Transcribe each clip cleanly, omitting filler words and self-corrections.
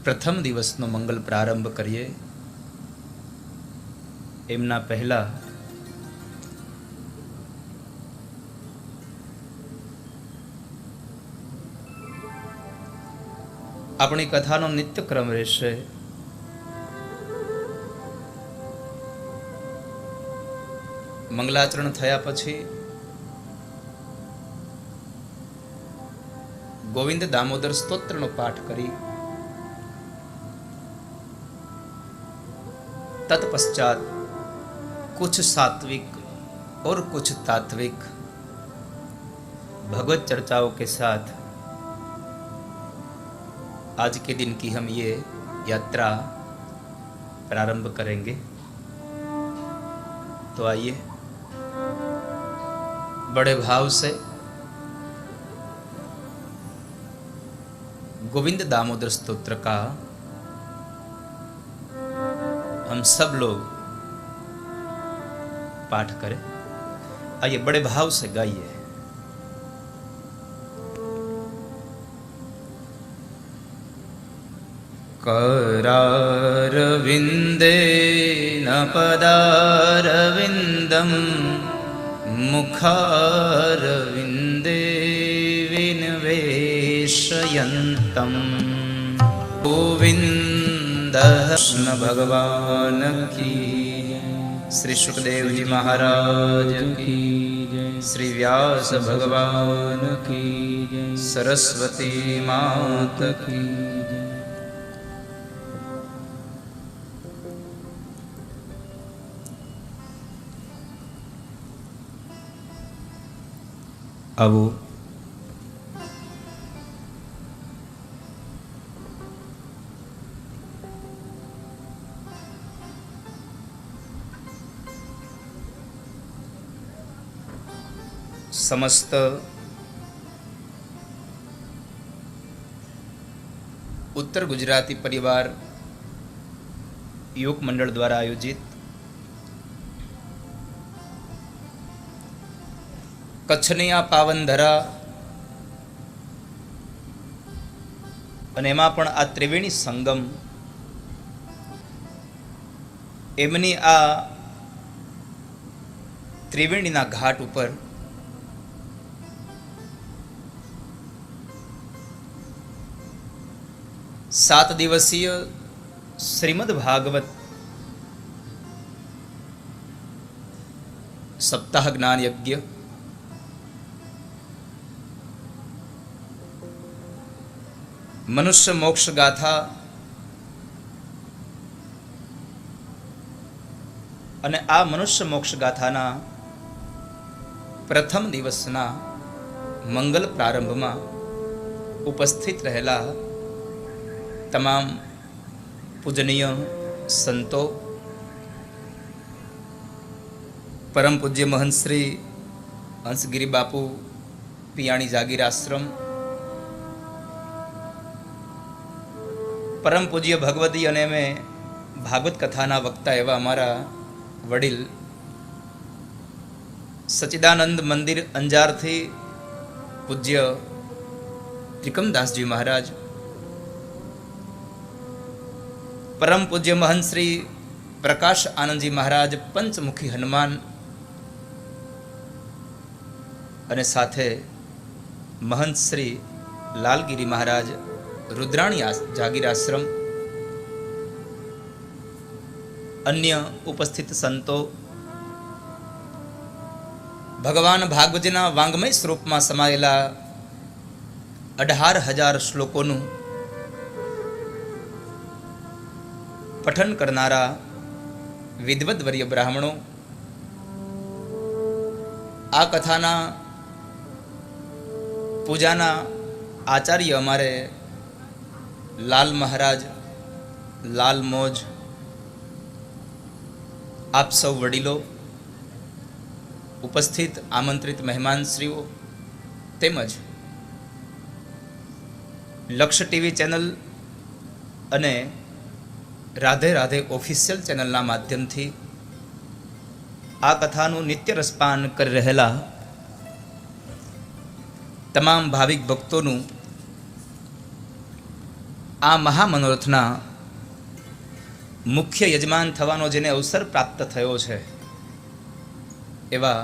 પ્રથમ દિવસનો મંગલ પ્રારંભ કરીએ એમના પહેલા આપણી કથાનો નિત્યક્રમ રહેશે. મંગલાચરણ થયા પછી ગોવિંદ દામોદર સ્તોત્રનો પાઠ કરી तत्पश्चात कुछ सात्विक और कुछ तात्विक भगवत चर्चाओं के साथ आज के दिन की हम ये यात्रा प्रारंभ करेंगे. तो आइए बड़े भाव से गोविंद दामोदर स्तोत्र का हम सब लोग पाठ करें. आइए बड़े भाव से गाइए. करारविंदे न पदारविंदम मुखारविंदे विनिवेशयन्तम गोविंद कृष्ण भगवान की, श्री सुखदेव जी महाराज की, श्री व्यास भगवान की, सरस्वती मात की. આવો समस्त उत्तर गुजराती परिवार युवक मंडल द्वारा आयोजित कच्छनी आ पावन धरा અને એમાં પણ આ ત્રિવેણી સંગમ એમની આ ત્રિવેણીના ઘાટ ઉપર सात दिवसीय श्रीमद् भागवत सप्ताह ज्ञान यज्ञ मनुष्य मोक्ष गाथा અને આ મનુષ્ય મોક્ષ ગાથાના પ્રથમ દિવસના મંગલ પ્રારંભમાં ઉપસ્થિત રહેલા તમામ પૂજનીય સંતો, પરમ પૂજ્ય મહંત શ્રી હંસગીરી બાપુ પિયાણી જાગીર આશ્રમ, પરમ પૂજ્ય ભગવતી અને મેં ભાગવત કથાના વક્તા એવા અમારા વડીલ સચ્ચિદાનંદ મંદિર અંજારથી પૂજ્ય ત્રિકમદાસજી મહારાજ, परम पूज्य महंत श्री प्रकाश आनंद जी महाराज पंचमुखी हनुमान અને સાથે महंत श्री लालगिरी महाराज रुद्राणी जागीर आश्रम, अन्य उपस्थित संतो, भगवान भागवतना वांग्मय स्वरूप में समाયેલા 18,000 શ્લોકોનું પઠન કરનારા વિદ્વદ્વર્ય બ્રાહ્મણો, આ કથાના પૂજાના આચાર્ય અમારે લાલ મહારાજ, લાલ મોજ, આપ સૌ વડીલો, ઉપસ્થિત આમંત્રિત મહેમાનશ્રીઓ તેમજ લક્ષ ટીવી ચેનલ અને રાધે રાધે ઓફિશિયલ ચેનલના માધ્યમથી આ કથાનું નિત્ય રસપાન કરી રહેલા તમામ ભાવિક ભક્તોનું આ મહામનોરથના મુખ્ય યજમાન થવાનો જેને અવસર પ્રાપ્ત થયો છે એવા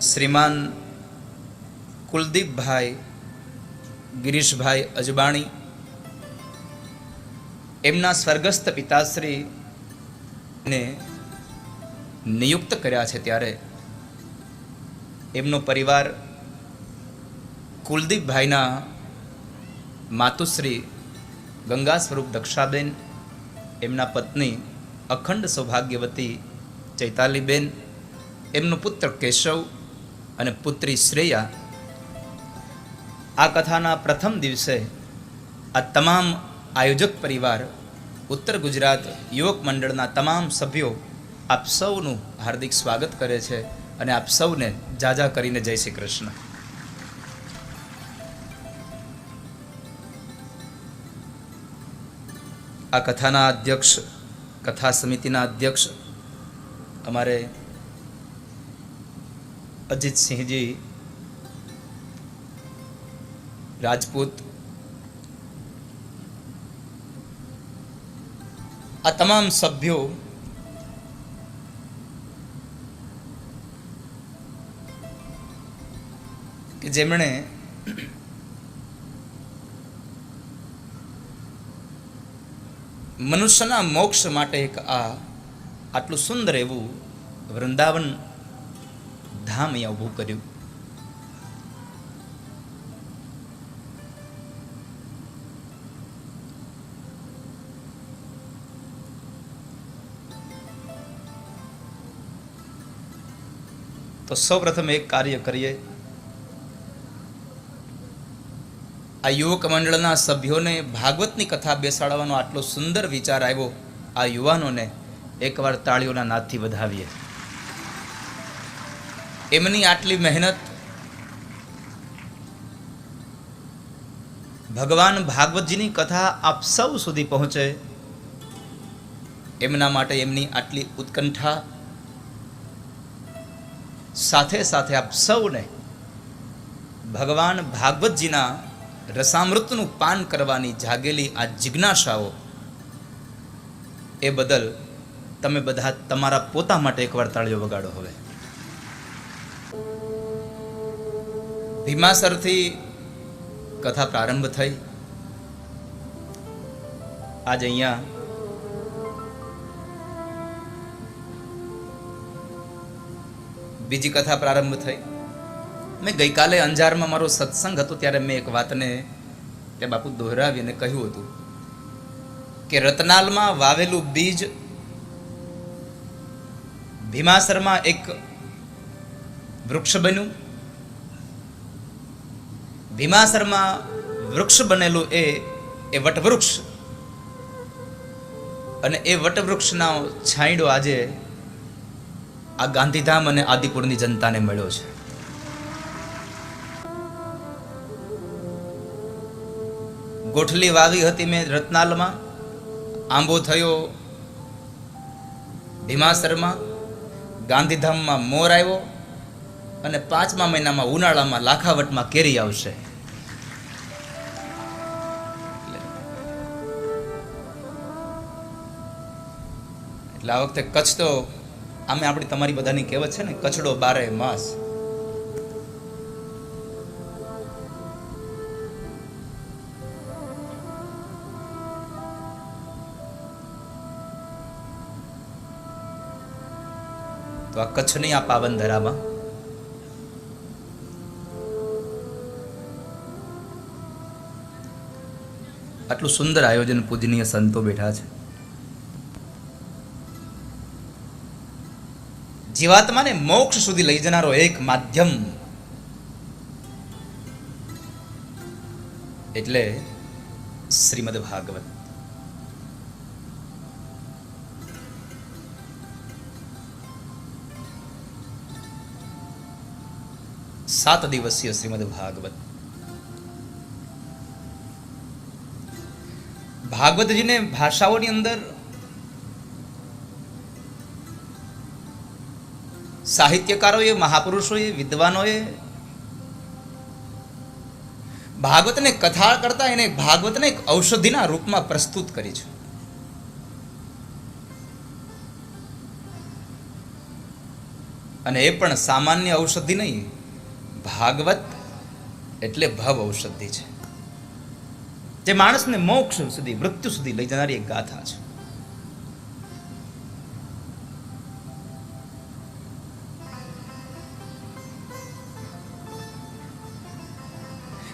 શ્રીમાન કુલદીપભાઈ ગિરીશભાઈ અજબાણી, એમના સ્વર્ગસ્થ પિતાશ્રીને નિયુક્ત કર્યા છે ત્યારે એમનો પરિવાર કુલદીપભાઈના માતુશ્રી ગંગા સ્વરૂપ દક્ષાબેન, એમના પત્ની અખંડ સૌભાગ્યવતી ચૈતાલીબેન, એમનો પુત્ર કેશવ અને પુત્રી શ્રેયા આ કથાના પ્રથમ દિવસે આ તમામ આયોજક પરિવાર, ઉત્તર ગુજરાત યુવક મંડળના તમામ સભ્યો આપ સૌનું હાર્દિક સ્વાગત કરે છે અને આપ સૌને જાજા કરીને જય શ્રી કૃષ્ણ. આ કથાના અધ્યક્ષ, કથા સમિતિના અધ્યક્ષ અમારે અજીતસિંહજી રાજપૂત, આ તમામ સભ્યો કે જેમણે મનુષ્યના મોક્ષ માટે એક આટલું સુંદર એવું વૃંદાવન ધામ અહીંયા ઊભું કર્યું. તો સૌપ્રથમ એક કાર્ય કરીએ. આ યુવક મંડળના સભ્યોને ભાગવતની કથા બેસાડવાનો આટલો સુંદર વિચાર આવ્યો. આ યુવાનોને એકવાર તાળીઓના નાદથી વધાવીએ. એમની આટલી મહેનત ભગવાન ભાગવતજીની કથા આપ સૌ સુધી પહોંચે એમના માટે એમની આટલી ઉત્કંઠા, સાથે સાથે આપ સૌને ભગવાન ભાગવતજીના રસામૃતનું પાન કરવાની જાગેલી આ જિજ્ઞાસાઓ, એ બદલ તમે બધા તમારા પોતા માટે એકવાર તાળીઓ વગાડો. હવે ભીમાસરથી કથા પ્રારંભ થઈ. આજ અહીંયા બીજી કથા પ્રારંભ થઈ. મેં ગઈકાલે અંજારમાં મારો સત્સંગ હતો ત્યારે મેં એક વાતને તે બાપુ દોહરાવીને કહ્યું હતું કે રતનાલમાં વાવેલું બીજ ભીમાસરમાં એક વૃક્ષ બન્યું. ભીમાસરમાં વૃક્ષ બનેલું એ વટવૃક્ષ, અને એ વટવૃક્ષના છાંયડો આજે આ ગાંધીધામ અને આદિપુરની જનતાને મળ્યો છે. ગોઠલી વાવી હતી મેં રતનાલમાં, આંબો થયો ભીમાસરમાં, ગાંધીધામમાં મોર આવ્યો, અને 5મા મહિનામાં ઉનાળામાં લાખાવટમાં કેરી આવશે. એટલે આ વખતે કચ્છ તો આમે આપણી તમારી બધાની કહેવત છે ને, કચ્છડો 12 માસ. તો આ કચ્છની આ પાવન ધરામાં આટલું સુંદર આયોજન, પૂજનીય સંતો બેઠા છે. જીવાત્માને મોક્ષ સુધી લઈ જનારો એક માધ્યમ એટલે શ્રીમદ ભાગવત. સાત દિવસીય શ્રીમદ ભાગવત. ભાગવતજીને ભાષાઓની અંદર સાહિત્યકારોએ, મહાપુરુષોએ, વિદ્વાનોએ ભાગવતને કથા કરતા એને ભાગવતને એક ઔષધિના રૂપમાં પ્રસ્તુત કરી છે. અને એ પણ સામાન્ય ઔષધિ નહીં, ભાગવત એટલે ભવ ઔષધિ છે, જે માણસને મોક્ષ સુધી, મૃત્યુ સુધી લઈ જનારી એક ગાથા છે.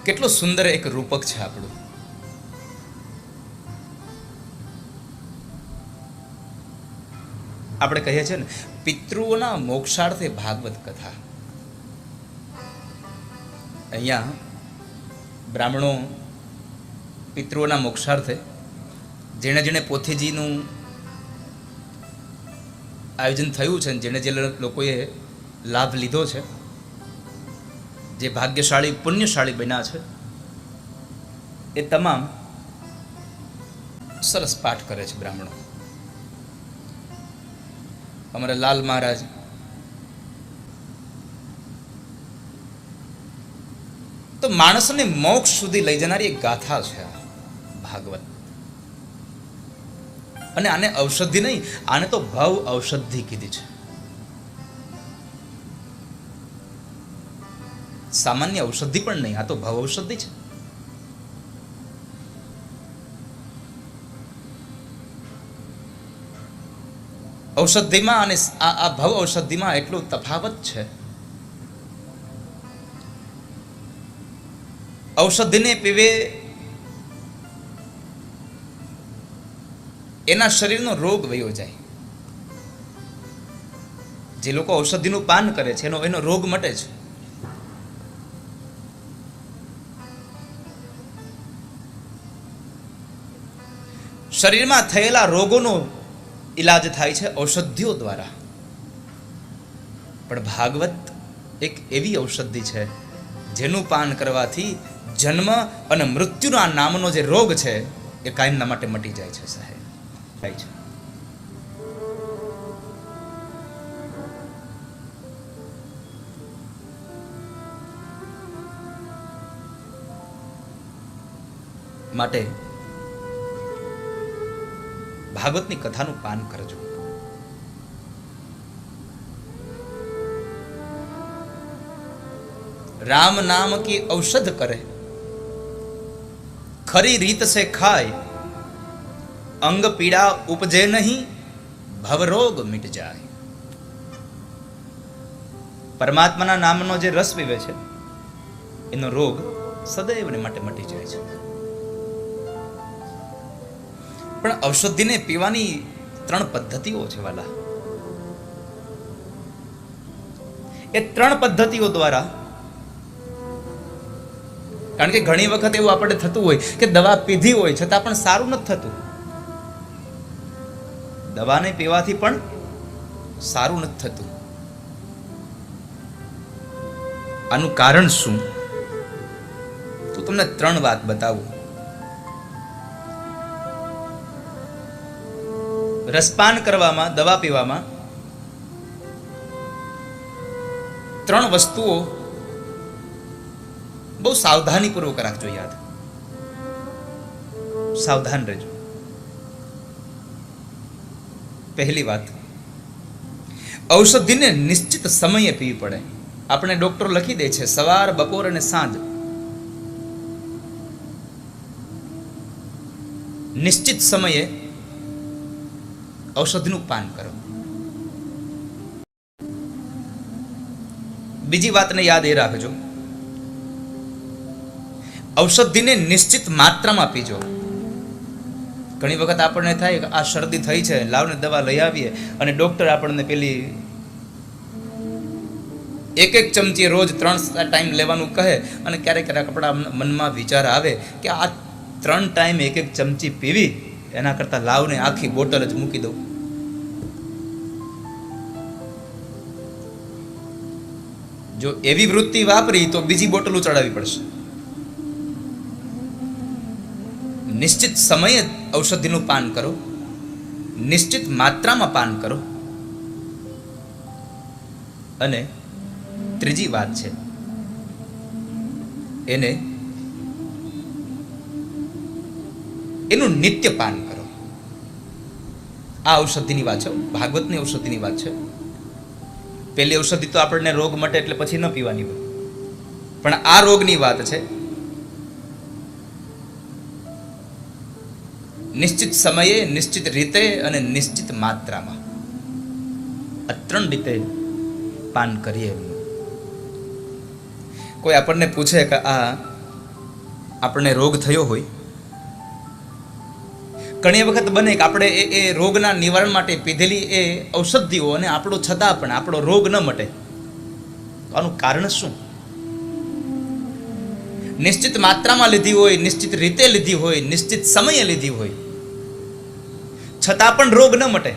કેટલો સુંદર એક રૂપક છે આપણું. આપણે કહીએ છીએ ને, પિતૃઓના મોક્ષાર્થે ભાગવત કથા. અહીંયા બ્રાહ્મણો પિતૃઓના મોક્ષાર્થે જેણે જેણે પોથીજીનું આયોજન થયું છે, જેણે જે લોકોએ લાભ લીધો છે, જે ભાગ્યશાળી પુણ્યશાળી બન્યા છે, એ તમામ સરસ પાઠ કરે છે બ્રાહ્મણો. અમારા લાલ મહારાજ તો માણસને મોક્ષ સુધી લઈ જનારી એક ગાથા છે આ ભાગવત. અને આને ઔષધિ નહીં, આને તો ભવ ઔષધિ કીધી છે. સામાન્ય ઔષધિ પણ નહીં, આ તો ભવ ઔષધિ છે. ઔષધિમાં અને આ ભવ ઔષધિમાં એટલો તફાવત છે. ઔષધિને પીવે એના શરીરનો રોગ વયો જાય. જે લોકો ઔષધિનું પાન કરે છે એનો રોગ મટે છે. શરીરમાં થયેલા રોગોનો ઈલાજ થાય છે ઔષધિઓ દ્વારા. પણ ભાગવત એક એવી ઔષધિ છે જેનું પાન કરવાથી જન્મ અને મૃત્યુના નામનો જે રોગ છે એ કાયમના માટે મટી જાય છે. સાહેબ થાય છે. માટે ભાગવતની કથાનું પાન કરજો. રામ નામ કી ઔષધ કરે, ખરી રીત સે ખાય, અંગ પીડા ઉપજે નહીં, ભવરોગ મિટ જાય. પરમાત્માના નામનો જે રસ પીવે છે એનો રોગ સદૈવને માટે મટી જાય છે. પણ ઔષધિને પીવાની 3 પદ્ધતિઓ છે વાલા. એ 3 પદ્ધતિઓ દ્વારા, કારણ કે ઘણી વખત એવું આપણે થતું હોય કે દવા પીધી હોય છતાં પણ સારું નથી થતું. દવાને પીવાથી પણ સારું નથી થતું. આનું કારણ શું? તો તમને 3 વાત બતાવું. રસપાન કરવામાં, દવા પીવામાં 3 વસ્તુઓ બહુ સાવધાનીપૂર્વક રાખજો. યાદ, સાવધાન રહેજો. પહેલી વાત, ઔષધિને નિશ્ચિત સમયે પીવી પડે. આપણે ડોક્ટર લખી દે છે સવાર, બપોર અને સાંજ. નિશ્ચિત સમયે ઔષધિનું પાન કરો. બીજી વાતને યાદ એ રાખજો, ઔષધિને નિશ્ચિત માત્રામાં પીજો. ઘણી વખત આપણને થાય કે આ શરદી થઈ છે, લાવને દવા લઈ આવીએ, અને ડોક્ટર આપણને પેલી 1 ચમચી રોજ 3 ટાઈમ લેવાનું કહે, અને ક્યારેક ક્યારેક આપણા મનમાં વિચાર આવે કે આ 3 ટાઈમ 1 ચમચી પીવી એના કરતાં લાવને આખી બોટલ જ મૂકી દઉં. જો એવી વૃત્તિ વાપરી તો બીજી બોટલો ચડાવવી પડશે. નિશ્ચિત સમયે ઔષધિનું પાન કરો, નિશ્ચિત માત્રામાં પાન કરો. અને ત્રીજી વાત છે, એને એનું નિત્ય પાન કરો. આ ઔષધિની વાત છે, ભાગવતની ઔષધિની વાત છે. પેલી ઔષધિ તો આપણને રોગ મટે એટલે પછી ન પીવાની હોય, પણ આ રોગની વાત છે. નિશ્ચિત સમયે, નિશ્ચિત રીતે અને નિશ્ચિત માત્રામાં, આ 3 રીતે પાન કરીએ. કોઈ આપણને પૂછે કે આ આપણને રોગ થયો હોય, ઘણી વખત બને કે આપણે એ રોગના નિવારણ માટે પીધેલી એ ઔષધિઓ અને આપણો છતાં પણ આપણો રોગ ન મટે. આનું કારણ શું? નિશ્ચિત માત્રામાં લીધી હોય, નિશ્ચિત રીતે લીધી હોય, નિશ્ચિત સમયે લીધી હોય, છતાં પણ રોગ ન મટે,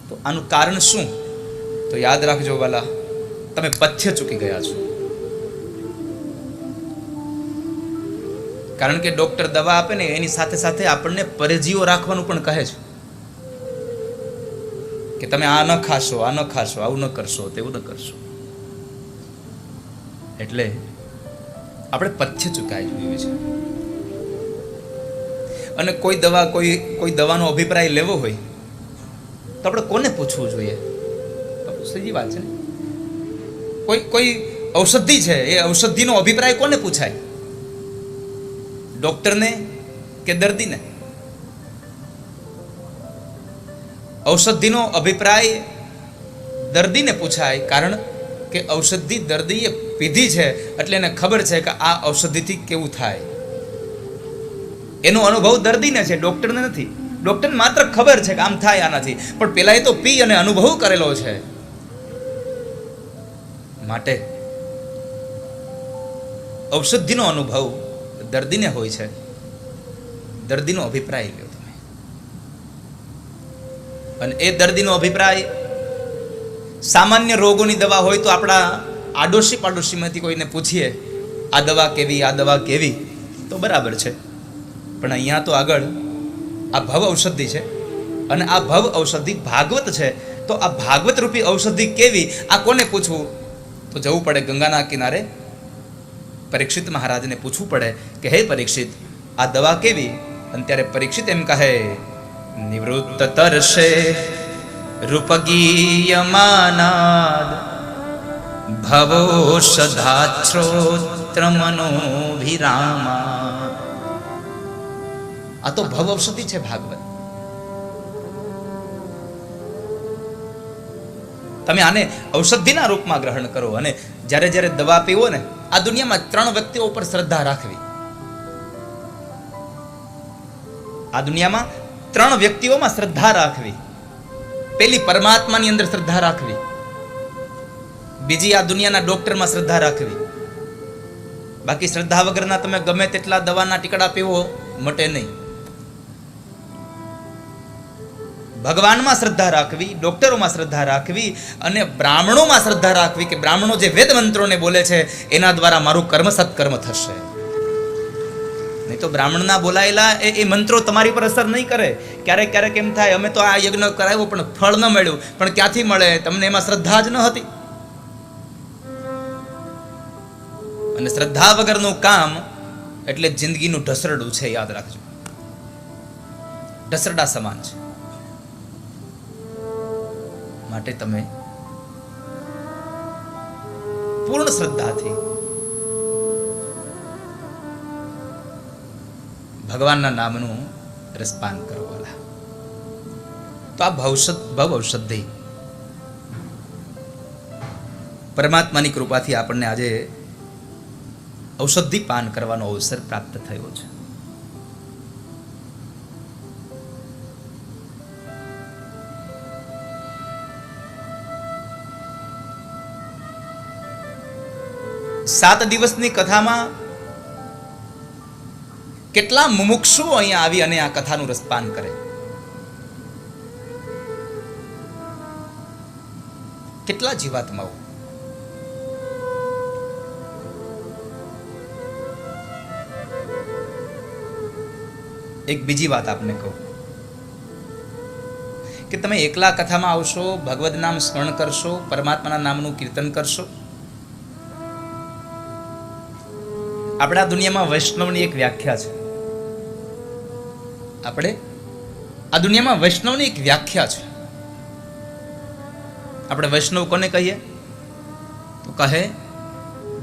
તો આનું કારણ શું? તો યાદ રાખજો વાલા, તમે પથ્ય ચૂકી ગયા છો. કારણ કે ડોક્ટર દવા આપે ને એની સાથે સાથે આપણને પરેજીઓ રાખવાનું પણ કહે છે કે તમે આ ન ખાશો, આ ન ખાશો, આવું ન કરશો, તેવું ન કરશો. એટલે આપણે પથ્ય ચૂકાઈ જોઈએ છે. અને કોઈ દવાનો અભિપ્રાય લેવો હોય તો આપણે કોને પૂછવું જોઈએ? સીધી વાત છે ને. કોઈ ઔષધિ છે, એ ઔષધિનો અભિપ્રાય કોને પૂછાય? ડોક્ટરને કે દર્દીને? ઔષધિનો અભિપ્રાય દર્દીને પૂછાય, કારણ કે ઔષધિ દર્દીએ પીધી છે એટલે એને ખબર છે કે આ ઔષધિથી કેવું થાય. એનો અનુભવ દર્દીને છે, ડોક્ટરને નથી. ડોક્ટરને માત્ર ખબર છે કે આમ થાય આનાથી, પણ પેલા એ તો પી અને અનુભવ કરેલો છે. માટે ઔષધિનો અનુભવ દર્દીને હોય છે. દર્દીનો અભિપ્રાય લ્યો તમે, અને એ દર્દીનો અભિપ્રાય સામાન્ય રોગોની દવા હોય તો આપણા આડોશી પાડોશીમાંથી કોઈને પૂછીએ આ દવા કેવી, આ દવા કેવી, તો બરાબર છે. પણ અહીંયા તો આગળ આ ભવ ઔષધિ છે, અને આ ભવ ઔષધિ ભાગવત છે. તો આ ભાગવત રૂપી ઔષધિ કેવી, આ કોને પૂછવું? તો જવું પડે ગંગાના કિનારે, પરીક્ષિત મહારાજને પૂછવું પડે કે હે પરીક્ષિત, આ દવા કેવી? અને ત્યારે પરીક્ષિત એમ કહે, નિવૃત્ત તરશે રૂપગીયમાનાદ ભવોષધાચ્છ્રોત્ર મનોભિરામા. આ તો ભવ ઔષધિ છે ભાગવત. તમે આને ઔષધિના રૂપમાં ગ્રહણ કરો. અને જ્યારે જ્યારે દવા પીવો ને, આ દુનિયામાં 3 વ્યક્તિઓ ઉપર શ્રદ્ધા રાખવી. આ દુનિયામાં 3 વ્યક્તિઓમાં શ્રદ્ધા રાખવી. પેલી પરમાત્માની અંદર શ્રદ્ધા રાખવી, બીજી આ દુનિયાના ડોક્ટરમાં શ્રદ્ધા રાખવી. બાકી શ્રદ્ધા વગરના તમે ગમે તેટલા દવાના ટીકડા પીવો, મટે નહીં. ભગવાનમાં શ્રદ્ધા રાખવી, ડોક્ટરોમાં શ્રદ્ધા રાખવી, અને બ્રાહ્મણોમાં શ્રદ્ધા રાખવી કે બ્રાહ્મણો જે વેદ મંત્રોને બોલે છે એના દ્વારા મારું કર્મ સત્કર્મ થશે. નહીં તો બ્રાહ્મણના બોલાયેલા એ મંત્રો તમારી પર અસર નહીં કરે. ક્યારેક ક્યારેક એમ થાય અમે તો આ યજ્ઞ કરાવ્યો પણ ફળ ન મળ્યું. પણ ક્યાંથી મળે? તમને એમાં શ્રદ્ધા જ ન હતી. અને શ્રદ્ધા વગરનું કામ એટલે જિંદગીનું ઢસરડું છે, યાદ રાખજો. ઢસરડા સમાન છે. માટે તમે પૂર્ણ શ્રદ્ધાથી ભગવાનના નામનું રસપાન કરો. તો આ ભવ ઔષધિ પરમાત્માની કૃપાથી આપણને આજે ઔષધિ પાન કરવાનો અવસર પ્રાપ્ત થયો છે. સાત દિવસની કથામાં કેટલા મુમુક્ષુઓ અહીંયા આવી અને આ કથાનું રસપાન કરે. કેટલા જીવાત્માઓ. એક બીજી વાત આપને કહું કે તમે એકલા કથામાં આવશો, ભગવદ નામ સ્મરણ કરશો, પરમાત્માના નામનું કીર્તન કરશો. આપણા દુનિયામાં વૈષ્ણવની એક વ્યાખ્યા છે. આપણે આ દુનિયામાં વૈષ્ણવની એક વ્યાખ્યા છે. આપણે વૈષ્ણવ કોને કહીએ? તો કહે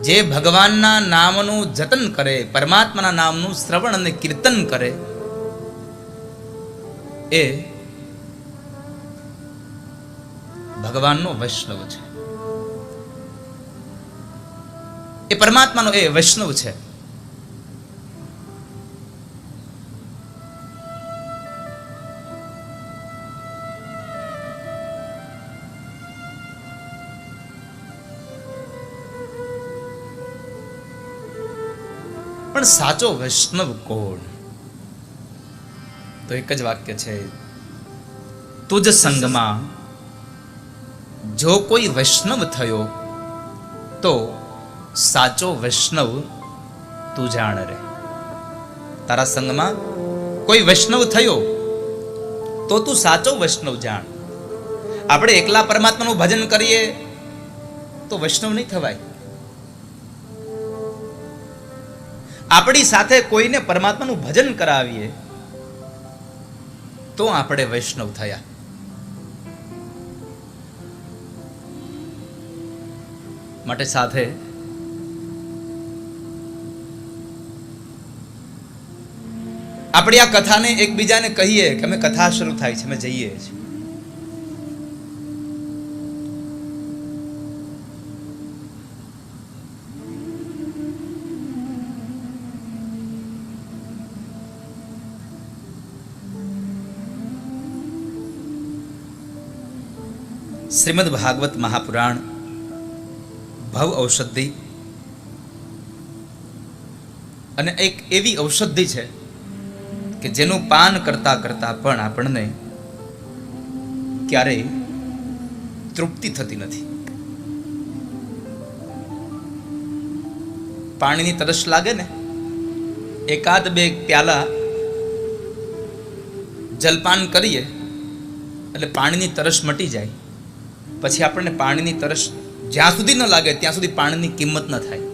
જે ભગવાનના નામનું જતન કરે, પરમાત્માના નામનું શ્રવણ અને કીર્તન કરે, એ ભગવાનનો વૈષ્ણવ છે. એ પરમાત્માનો એ વૈષ્ણવ છે. પણ સાચો વૈષ્ણવ કોણ? તો એક જ વાક્ય છે, તુજ સંગમાં જો કોઈ વૈષ્ણવ થયો તો સાચો વૈષ્ણવ તું જાણ રે. તારા સંગમાં કોઈ વૈષ્ણવ થયો તો તું સાચો વૈષ્ણવ જાણ. આપણે એકલા પરમાત્માનું ભજન કરીએ તો વૈષ્ણવ નહીં થવાય. આપણી સાથે કોઈને પરમાત્માનું ભજન કરાવીએ તો આપણે વૈષ્ણવ થયા. માટે સાથે આપણે આ કથાને એકબીજાને કહીએ કે અમે કથા શરૂ થાય છે, અમે જઈએ છીએ. શ્રીમદ ભાગવત મહાપુરાણ ભવ ઔષધિ, અને એક એવી ઔષધિ છે કે જેનું પાન કરતા કરતા પણ આપણને ક્યારેય તૃપ્તિ થતી નથી. પાણીની તરસ લાગે ને, એકાદ બે પ્યાલા જલપાન કરીએ એટલે પાણીની તરસ મટી જાય. પછી આપણને પાણીની તરસ જ્યાં સુધી ન લાગે ત્યાં સુધી પાણીની કિંમત ન થાય.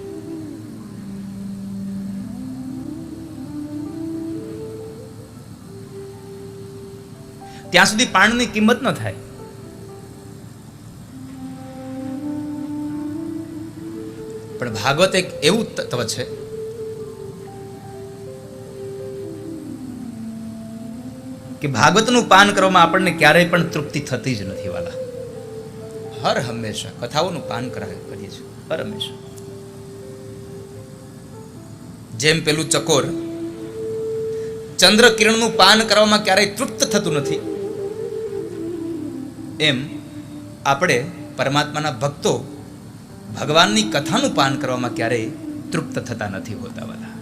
ત્યાં સુધી પાણીની કિંમત ન થાય. પણ ભાગવત એક એવું તત્વ છે કે ભાગવતનું પાન કરવામાં આપણને ક્યારેય પણ તૃપ્તિ થતી જ નથી વાલા. હર હંમેશા કથાઓનું પાન કરીએ છીએ, હર હંમેશા. જેમ પેલું ચકોર ચંદ્ર કિરણનું પાન કરવામાં ક્યારેય તૃપ્ત થતું નથી, એમ આપણે પરમાત્માના ભક્તો ભગવાનની કથાનું પાન કરવામાં ક્યારેય તૃપ્ત થતા નથી હોતા વાલા.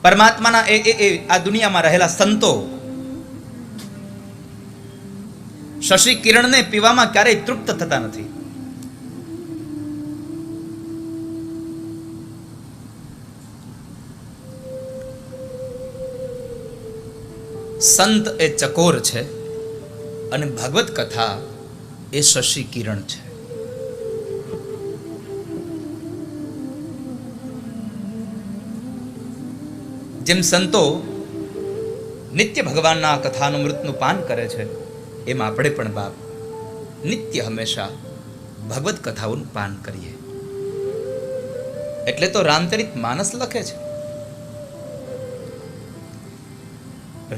પરમાત્માના આ દુનિયામાં રહેલા સંતો શશી કિરણને પીવામાં ક્યારેય તૃપ્ત થતા નથી. સંત એ ચકોર છે અને ભગવત કથા એ શશી કિરણ છે. જેમ સંતો નિત્ય ભગવાનના કથાનુમૃતનું પાન કરે છે, એમ આપણે પણ બાપ નિત્ય હંમેશા ભગવત કથાઓનું પાન કરીએ. એટલે તો રામચરિત માનસ લખે છે,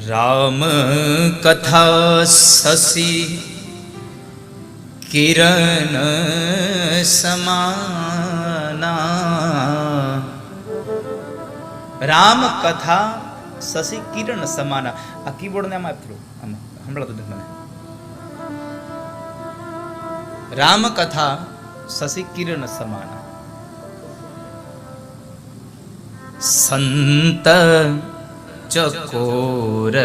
રામ કથા શશી કિરણ સમાના. રામ કથા શશી કિરણ સમાના. આ કીબોર્ડ ને આમાં થોડું સંભળાતું નથી મને. રામ કથા શશી કિરણ સમાના. સંત ચકોર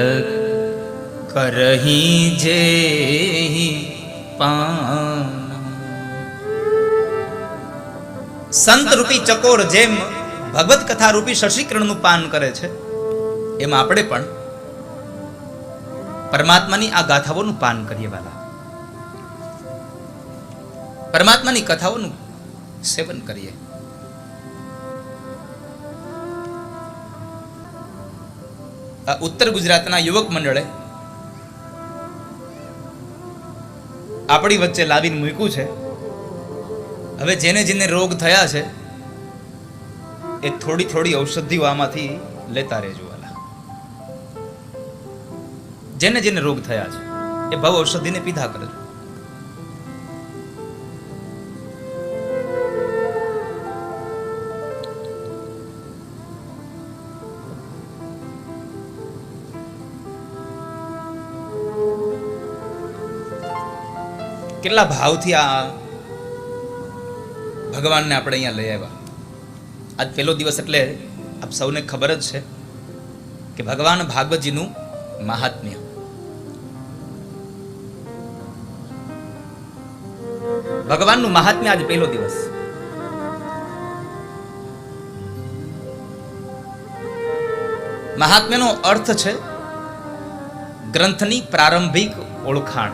કરહી જે પાન. સંત રૂપી ચકોર જેમ ભગવત કથા રૂપી શશીકરણનું પાન કરે છે, એમ આપણે પણ પરમાત્માની આ ગાથાઓનું પાન કરીએ વાલા, પરમાત્માની કથાઓનું સેવન કરીએ. આ ઉત્તર ગુજરાતના યુવક મંડળે આપણી વચ્ચે લાવીને મૂક્યું છે. હવે જેને જેને રોગ થયા છે એ થોડી થોડી ઔષધિઓ આમાંથી લેતા રહેજો વાલા. જેને જેને રોગ થયા છે એ ભવ ઔષધિને પીધા કરજો. કેટલા ભાવથી આ ભગવાનને આપણે અહીંયા લઈ આવ્યા. આજ પહેલો દિવસ એટલે આપ સૌને ખબર જ છે કે ભગવાન ભાગવતજીનું મહાત્મ્ય. ભગવાનનું મહાત્મ્ય આજ પહેલો દિવસ. મહાત્મ્યનો અર્થ છે ગ્રંથની પ્રારંભિક ઓળખાણ.